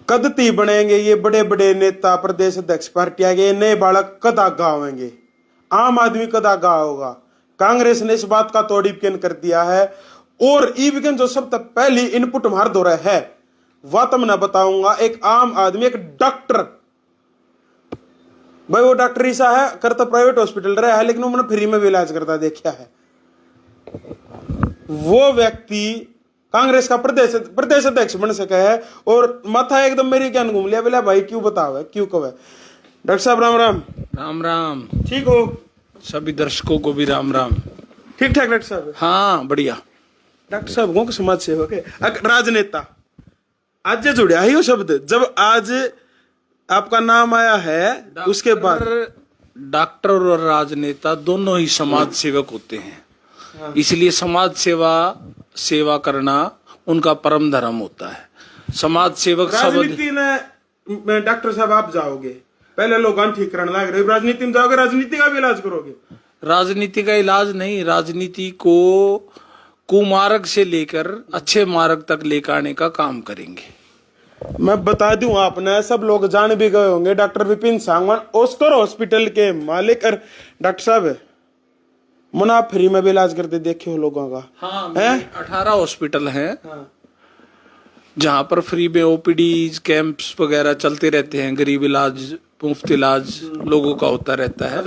कदती बनेंगे ये बड़े बड़े नेता, प्रदेश अध्यक्ष पार्टियां के, नए बालक कद आगा होंगे, आम आदमी कद आगा होगा। कांग्रेस ने इस बात का तोड़ यकीन कर दिया है। और ईवीएम जो सब तक पहली इनपुट मार दो रहा है वह तो मैं बताऊंगा। एक आम आदमी, एक डॉक्टर, भाई वो डॉक्टर ऐसा है करता प्राइवेट हॉस्पिटल रहा है, लेकिन उन्होंने फ्री में भी इलाज करता देखा है। वो व्यक्ति कांग्रेस का प्रदेश अध्यक्ष बन सका है और माथा एकदम मेरी ज्ञान घूम लिया। बोला भाई क्यों बताओ, क्यों कहे। डॉक्टर साहब राम राम। राम राम। ठीक हो? सभी दर्शकों को भी राम राम। ठीक ठाक डॉक्टर साहब? हाँ बढ़िया। डॉक्टर साहब को समाज सेवक है, राजनेता आज से जुड़ा ही वो शब्द। जब आज आपका नाम आया है उसके बाद डॉक्टर और राजनेता दोनों ही समाज सेवक होते हैं। हाँ। इसलिए समाज सेवा करना उनका परम धर्म होता है। समाज सेवक राजनीति में डॉक्टर साहब आप जाओगे, पहले लोग ठीक करने लग रहे, राजनीति में जाओगे, राजनीति का भी इलाज करोगे? राजनीति का इलाज नहीं, राजनीति को कुमार्ग से लेकर अच्छे मार्ग तक लेकर आने का काम करेंगे। मैं बता दूं, आपने सब लोग जान भी गए होंगे, doctor Vipin Sangwan Oscar hospital के मालिक और डॉक्टर साहब मुना फ्री में भी इलाज करते देखे हो लोगों का। हाँ, 18 हॉस्पिटल हैं। हाँ। जहाँ पर फ्री में ओपीडी कैंप्स वगैरह चलते रहते हैं, गरीब इलाज, मुफ्त इलाज लोगों का होता रहता है।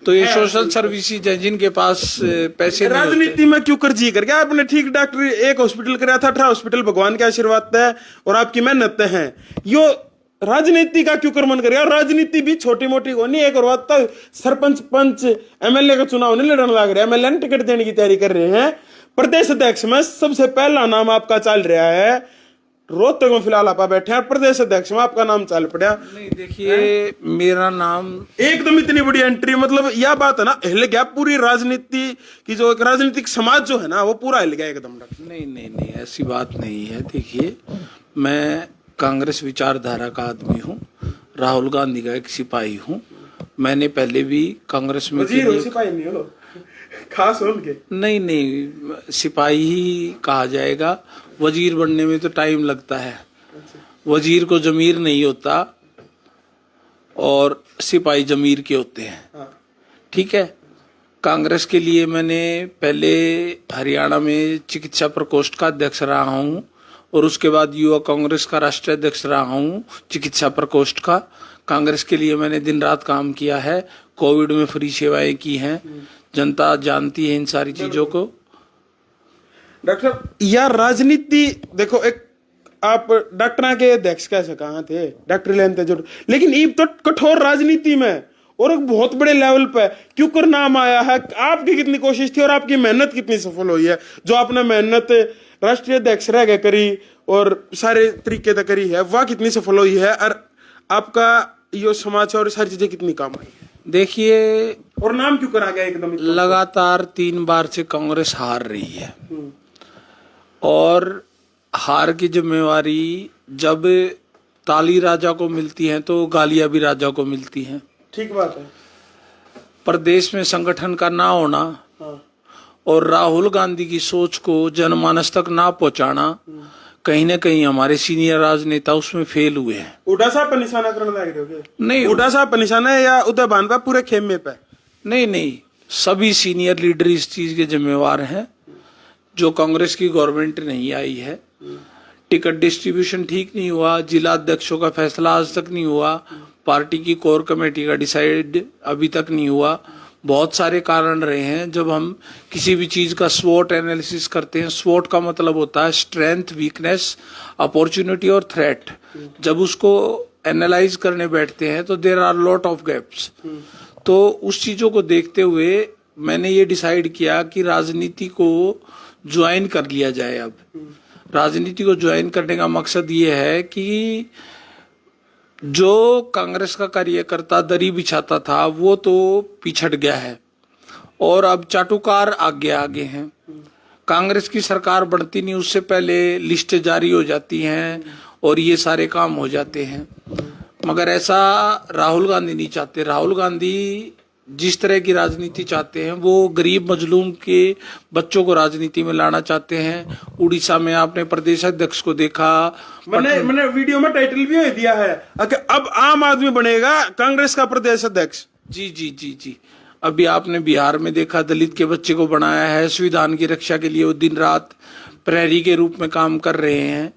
तो ये सोशल सर्विसेज है जिनके पास पैसे नहीं होते। राजनीति में क्यों कर्जी कर गया आपने? ठीक डॉक्टर एक हॉस्पिटल कराया था, 18 हॉस्पिटल भगवान के आशीर्वाद है और आपकी मेहनत है। यो राजनीति का क्यों कर मन करेगा? राजनीति भी छोटी मोटी होनी। एक और बात, तो सरपंच पंच एमएलए का चुनाव नहीं लड़ने लग रहे, एमएलए टिकट देने की तैयारी कर रहे हैं। प्रदेश अध्यक्ष में सबसे पहला नाम आपका चल रहा है, रोहतक में फिलहाल आप बैठे हैं, प्रदेश अध्यक्ष में आपका नाम चल पड़ा। नहीं देखिए, मेरा नाम एकदम इतनी बड़ी एंट्री, मतलब यह बात है ना, हिल गया पूरी राजनीति की, जो एक राजनीतिक समाज जो है ना वो पूरा हिल गया एकदम। नहीं नहीं नहीं, ऐसी बात नहीं है। देखिए, मैं कांग्रेस विचारधारा का आदमी हूँ, राहुल गांधी का एक सिपाही हूँ। मैंने पहले भी कांग्रेस में सिपाही नहीं हो, खास हो के? नहीं, सिपाही ही कहा जाएगा। वजीर बनने में तो टाइम लगता है, वजीर को जमीर नहीं होता और सिपाही जमीर के होते हैं। ठीक है। कांग्रेस के लिए मैंने पहले हरियाणा में चिकित्सा प्रकोष्ठ का अध्यक्ष रहा हूँ और उसके बाद युवा कांग्रेस का राष्ट्रीय अध्यक्ष रहा हूँ चिकित्सा प्रकोष्ठ का। कांग्रेस के लिए मैंने दिन रात काम किया है, कोविड में फ्री सेवाएं की हैं, जनता जानती है इन सारी चीजों को। डॉक्टर यार राजनीति देखो, एक आप डॉक्टर के अध्यक्ष कैसे कहाँ थे, डॉक्टर लेनते जो, लेकिन ये तो कठोर राजनीति में और एक बहुत बड़े लेवल पे क्यों कर नाम आया है? आपकी कितनी कोशिश थी और आपकी मेहनत कितनी सफल हुई है? जो आपने मेहनत राष्ट्रीय अध्यक्ष रह गए करी और सारे तरीके तक करी है, वह कितनी सफल हुई है और आपका ये समाज और सारी चीजें कितनी काम आई है? देखिए, और नाम क्यों करा गया एकदम? लगातार 3 बार से कांग्रेस हार रही है और हार की जिम्मेवारी जब ताली राजा को मिलती है तो गालियां भी राजा को मिलती हैं। ठीक बात है। प्रदेश में संगठन का ना होना। हाँ। और राहुल गांधी की सोच को जनमानस तक ना पहुंचाना, कहीं ना कहीं हमारे सीनियर राजनेता उसमें फेल हुए हैं। उड़ा साहब पर निशाना करने लग रहे हो? नहीं, उड़ा साहब पर निशाना है या उदय भान पर पूरे खेमे पे? नहीं, सभी सीनियर लीडर इस चीज के जिम्मेवार हैं। जो कांग्रेस की गवर्नमेंट नहीं आई है, टिकट डिस्ट्रीब्यूशन ठीक नहीं हुआ, जिला अध्यक्षों का फैसला आज तक नहीं हुआ, पार्टी की कोर कमेटी का डिसाइड अभी तक नहीं हुआ। बहुत सारे कारण रहे हैं। जब हम किसी भी चीज का स्वॉट एनालिसिस करते हैं, स्वॉट का मतलब होता है स्ट्रेंथ, वीकनेस, अपॉर्चुनिटी और थ्रेट। जब उसको एनालाइज करने बैठते हैं तो there are lot of gaps. तो उस चीजों को देखते हुए मैंने ये डिसाइड किया कि राजनीति को ज्वाइन कर लिया जाए। अब राजनीति को ज्वाइन करने का मकसद ये है कि जो कांग्रेस का कार्यकर्ता दरी बिछाता था वो तो पिछड़ गया है और अब चाटुकार आगे हैं। कांग्रेस की सरकार बढ़ती नहीं, उससे पहले लिस्ट जारी हो जाती हैं और ये सारे काम हो जाते हैं। मगर ऐसा राहुल गांधी नहीं चाहते। राहुल गांधी जिस तरह की राजनीति चाहते हैं, वो गरीब मजलूम के बच्चों को राजनीति में लाना चाहते हैं। उड़ीसा में आपने प्रदेश अध्यक्ष को देखा। मैंने वीडियो में टाइटल भी दिया है कि अब आम आदमी बनेगा कांग्रेस का प्रदेश अध्यक्ष। जी जी जी जी। अभी आपने बिहार में देखा, दलित के बच्चे को बनाया है, संविधान की रक्षा के लिए वो दिन रात प्रहरी के रूप में काम कर रहे हैं।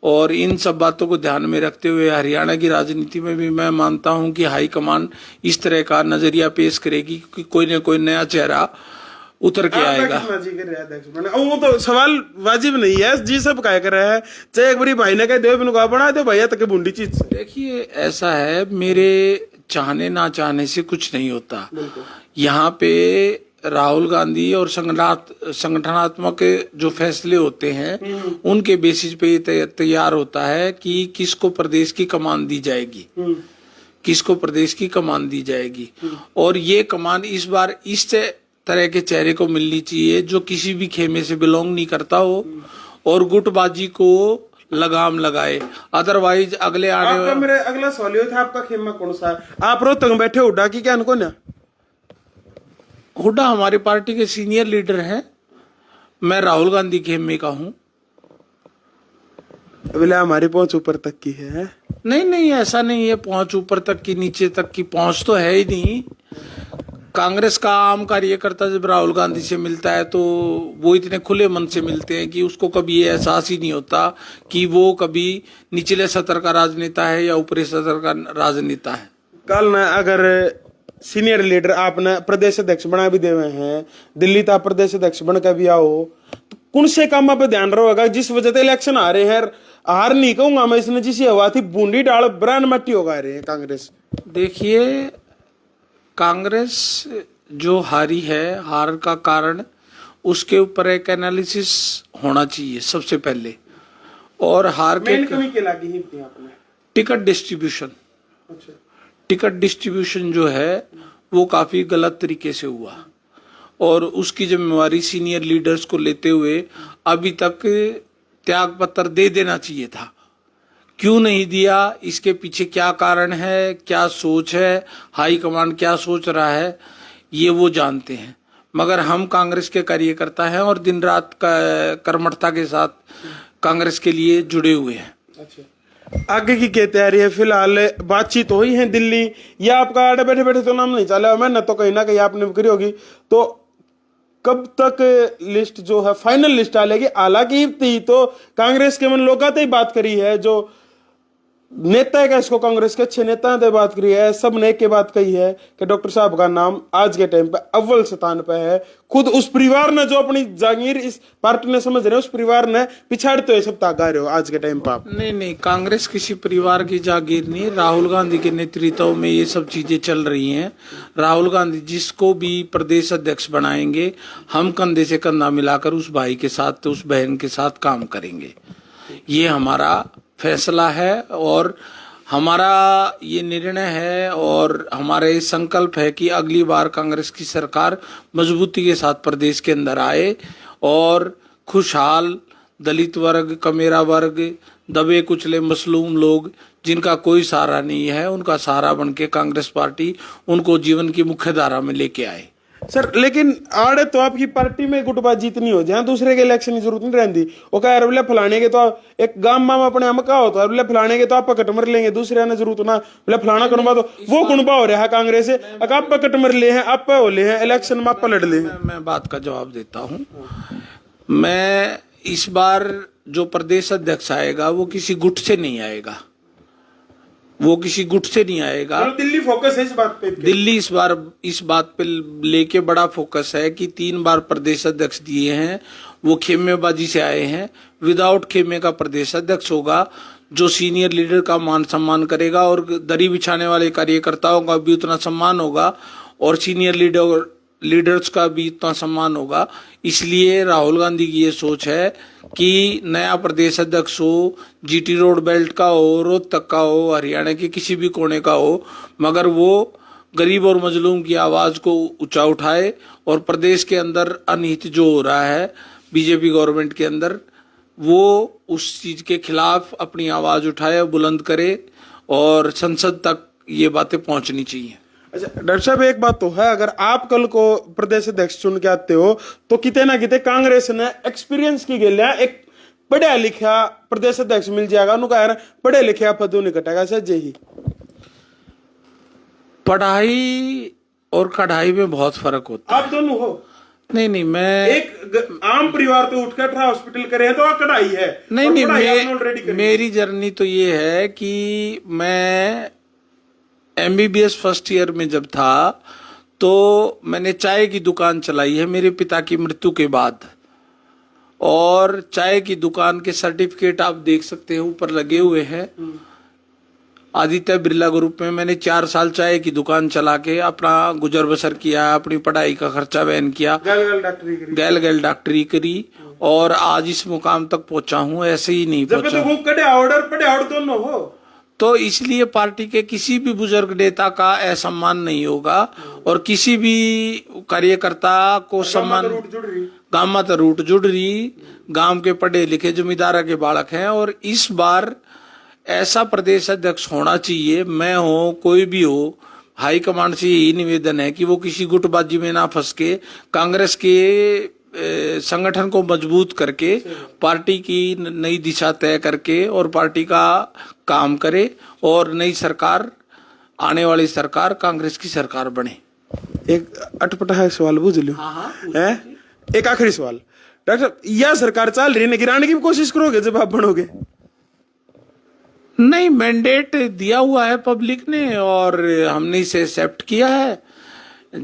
और इन सब बातों को ध्यान में रखते हुए हरियाणा की राजनीति में भी मैं मानता हूं कि हाईकमान इस तरह का नजरिया पेश करेगी कि कोई न कोई नया चेहरा उतर के आएगा। वो तो सवाल वाजिब नहीं है जी, सब क्या कर रहे हैं, चाहे एक बारी भाई ने कह दो बिनको बना दो भैया तक बूंदी चीज। देखिए ऐसा है, मेरे चाहने ना चाहने से कुछ नहीं होता। यहाँ पे राहुल गांधी और संगठनात्मक जो फैसले होते हैं उनके बेसिस पे ये तैयार होता है कि किसको प्रदेश की कमान दी जाएगी, किसको प्रदेश की कमान दी जाएगी। और ये कमान इस बार इस तरह के चेहरे को मिलनी चाहिए जो किसी भी खेमे से बिलोंग नहीं करता हो और गुटबाजी को लगाम लगाए। अदरवाइज अगले आने मेरे अगला सवाल था, आपका खेमा कौन सा है? आप रोहतक में बैठे हुड्डा की क्या अनको ना? हुड्डा हमारी पार्टी के सीनियर लीडर हैं। मैं राहुल गांधी खेमे का हूं। बोले हमारी पहुंच ऊपर तक की है। नहीं, ऐसा नहीं है। पहुंच ऊपर तक की, नीचे तक की पहुंच तो है ही नहीं। कांग्रेस का आम कार्यकर्ता जब राहुल गांधी से मिलता है तो वो इतने खुले मन से मिलते हैं कि उसको कभी ये एहसास ही नहीं होता कि वो कभी निचले सतर का राजनेता है या ऊपरी सतर का राजनेता है। कल ना अगर सीनियर लीडर आपने प्रदेश अध्यक्ष बना भी देवे हैं, दिल्ली का प्रदेश अध्यक्ष बन के भी आओ, तो कौन से कामों पे ध्यान रहेगा? जिस वजह से इलेक्शन आ रहे हैं, हार नहीं कहूंगा मैं, इसने जिस हवा थी बूंदी डाल ब्रांड मट्टी होगा रहे हैं कांग्रेस। देखिए, कांग्रेस जो हारी है, हार का कारण उसके ऊपर एक एनालिसिस होना चाहिए सबसे पहले। और हार के कमी के लागी ही थी आपने टिकट डिस्ट्रीब्यूशन। अच्छा। टिकट डिस्ट्रीब्यूशन जो है वो काफी गलत तरीके से हुआ और उसकी जिम्मेवारी सीनियर लीडर्स को लेते हुए अभी तक त्याग पत्र दे देना चाहिए था। क्यों नहीं दिया, इसके पीछे क्या कारण है, क्या सोच है, हाई कमांड क्या सोच रहा है, ये वो जानते हैं। मगर हम कांग्रेस के कार्यकर्ता हैं और दिन रात का कर्मठता के साथ कांग्रेस के लिए जुड़े हुए हैं। अच्छा। आगे की क्या तैयारी है? फिलहाल बातचीत हुई है दिल्ली, या आपका आड़े बैठे बैठे तो नाम नहीं चला? मैं न तो कहीं ना कहीं आपने करी होगी, तो कब तक लिस्ट जो है फाइनल लिस्ट आलेगी? हालांकि तो कांग्रेस के मन लोग ही बात करी है, जो नेता है इसको कांग्रेस के अच्छे नेता ने बात करी है, सब ने एक बात कही है कि डॉक्टर साहब का नाम आज के टाइम पे अव्वल स्थान पे है। खुद उस परिवार ने जो अपनी जागीर इस पार्टी ने समझ रहे, उस परिवार ने पिछाड़ते हुए सब तागा रहे हो आज के टाइम पे आप। नहीं, कांग्रेस किसी परिवार की जागीर नहीं। राहुल गांधी के नेतृत्व में ये सब चीजें चल रही हैं। राहुल गांधी जिसको भी प्रदेश अध्यक्ष बनाएंगे, हम कंधे से कंधा मिलाकर उस भाई के साथ, उस बहन के साथ काम करेंगे। ये हमारा फैसला है और हमारा ये निर्णय है और हमारा ये संकल्प है कि अगली बार कांग्रेस की सरकार मजबूती के साथ प्रदेश के अंदर आए और खुशहाल दलित वर्ग, कमेरा वर्ग, दबे कुचले मसलूम लोग जिनका कोई सहारा नहीं है, उनका सहारा बनके कांग्रेस पार्टी उनको जीवन की मुख्य धारा में लेके आए। सर लेकिन आड़े तो आपकी पार्टी में गुटबाजी इतनी हो जाए, दूसरे के इलेक्शन की जरूरत नहीं रहती। वो कह रहे फलाने के तो एक गांव में अपने हम का होता है, फलाने के तो आप पकट मर लेंगे, दूसरे ने जरूरत ना बोले फलाना कनुबा, तो वो कुनबा हो रहा है कांग्रेस से। आप पकट मर ले हैं, आप हो ले हैं, इलेक्शन में आप लड़ ले। मैं बात का जवाब देता हूँ। मैं इस बार जो प्रदेश अध्यक्ष आएगा वो किसी गुट से नहीं आएगा, वो किसी गुट से नहीं आएगा। दिल्ली फोकस है इस बात पे। दिल्ली इस बार इस बात पे लेके बड़ा फोकस है कि 3 बार प्रदेश अध्यक्ष दिए हैं, वो खेमेबाजी से आए हैं। विदाउट खेमे का प्रदेश अध्यक्ष होगा जो सीनियर लीडर का मान सम्मान करेगा और दरी बिछाने वाले कार्यकर्ताओं का भी उतना सम्मान होगा और सीनियर लीडर्स का भी इतना सम्मान होगा। इसलिए राहुल गांधी की ये सोच है कि नया प्रदेश अध्यक्ष हो, जीटी रोड बेल्ट का हो, रोहतक का हो, हरियाणा के किसी भी कोने का हो, मगर वो गरीब और मजलूम की आवाज को ऊंचा उठाए और प्रदेश के अंदर अनहित जो हो रहा है बीजेपी गवर्नमेंट के अंदर, वो उस चीज के खिलाफ अपनी आवाज उठाए, बुलंद करे और संसद तक ये बातें पहुंचनी चाहिए। अच्छा डॉक्टर साहब, एक बात तो है, अगर आप कल को प्रदेश अध्यक्ष चुन के आते हो तो किते ना किते कांग्रेस ने एक्सपीरियंस की गया एक पढ़ा लिखा प्रदेश अध्यक्ष मिल जाएगा, उनका यार पढ़े लिखे पदों नहीं कटेगा सर जी। पढ़ाई और कढ़ाई में बहुत फर्क होता है। आप दोनों हो? नहीं, मैं एक आम परिवार तो उठकर अठारह हॉस्पिटल करे तो कढ़ाई है। नहीं, मेरी जर्नी तो ये है कि मैं MBBS फर्स्ट ईयर में जब था तो मैंने चाय की दुकान चलाई है मेरे पिता की मृत्यु के बाद, और चाय की दुकान के सर्टिफिकेट आप देख सकते हैं ऊपर लगे हुए हैं। आदित्य बिरला ग्रुप में मैंने 4 साल चाय की दुकान चला के अपना गुजर बसर किया, अपनी पढ़ाई का खर्चा वहन किया, गैल डॉक्टरी करी और आज इस मुकाम तक पहुंचा हूं। ऐसे ही नहीं पहुंचा दोनों हो तो इसलिए पार्टी के किसी भी बुजुर्ग नेता का असम्मान नहीं होगा और किसी भी कार्यकर्ता को सम्मान। गांव में तो रूट जुड़ रही, गांव के पढ़े लिखे जमींदार के बालक हैं और इस बार ऐसा प्रदेश अध्यक्ष होना चाहिए, मैं हो कोई भी हो। हाईकमांड से यही निवेदन है कि वो किसी गुटबाजी में ना फंस के कांग्रेस के संगठन को मजबूत करके पार्टी की नई दिशा तय करके और पार्टी का काम करे और नई सरकार, आने वाली सरकार कांग्रेस की सरकार बने। एक अटपटा सवाल पूछ लो। है एक आखिरी सवाल डॉक्टर, यह सरकार चल रही है, गिराने की कोशिश करोगे जब आप बनोगे? नहीं, मैंडेट दिया हुआ है पब्लिक ने और हमने इसे एक्सेप्ट किया है।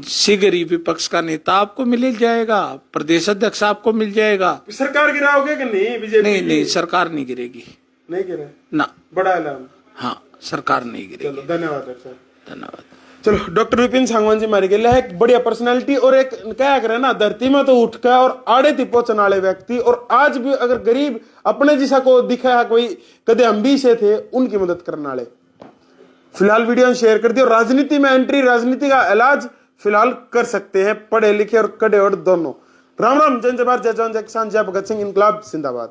शीघ्र ही विपक्ष का नेता आपको मिल जाएगा, प्रदेश अध्यक्ष आपको मिल जाएगा। सरकार गिराओगे कि नहीं? बीजेपी नहीं, सरकार नहीं गिरेगी। नहीं गिरे ना, बड़ा ऐलान। हाँ, सरकार नहीं गिरेगी। चलो धन्यवाद सर। धन्यवाद। चलो डॉक्टर विपिन सांगवान जी मारे गए एक बढ़िया पर्सनालिटी और एक क्या करे ना, धरती में तो उठ कर और आड़े थी पहुंचने वाले व्यक्ति, और आज भी अगर गरीब अपने जैसा को दिखा है कोई कदे हम भी से थे, उनकी मदद करने वाले। फिलहाल वीडियो शेयर कर दी और राजनीति में एंट्री, राजनीति का इलाज फिलहाल कर सकते हैं पढ़े लिखे और कड़े और दोनों। राम राम, जय जवाहर, जय जवान, जय किसान, जय भगत सिंह, इनकलाब जिंदाबाद।